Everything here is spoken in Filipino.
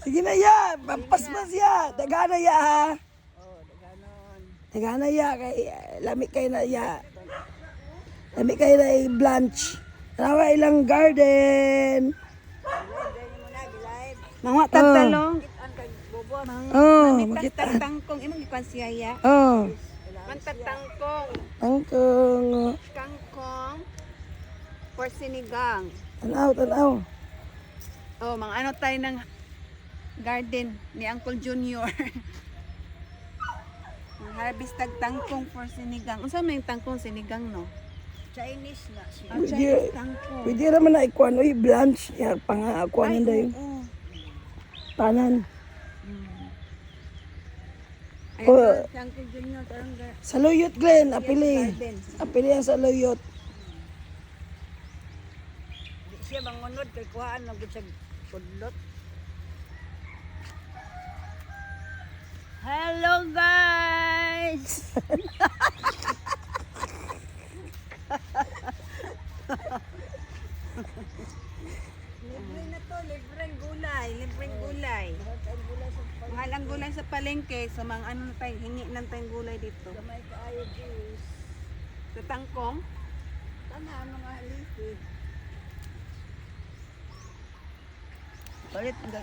Sige na ya, pampasmas ya. Dagana ya ha. Oh, daganon. Dagana ya kay lamig kay na ya. Lamig kay na Blanche. Tanawa ilang garden. Gilay mo na, gilay. Mga tagtalong. Kitaan kay bobo. Oh, Makita makita. tangkong imong ipasiyaya. Oh, Mantagtangkong, tangkong. kangkong, for sinigang. Tanaw. Oh, mga ano tayo ng garden ni Uncle Junior. Ang harvest tag tangkong for sinigang. Unsa man yung tangkong sinigang no? Chinese na siya. Ang Pwede, Chinese tangkong. pwede naman na ikuan. Uy, Blanche. Ya, pangakuan na yung oo. tanan. Ayun, Oh. si Uncle Junior tarong Saluyot, Glenn. Apili. garden. Apili ang saluyot. Di siya mangunod kay kuhaan ng gitsag kudlot. Hello guys! Libre na to, libreng gulay, libreng gulay. Mahal ang gulay sa palengke, so mga ano na tayo, hingi ng tayong gulay dito. Gamay kaayo juice. Sa tangkong, Tana mga halipid. ulit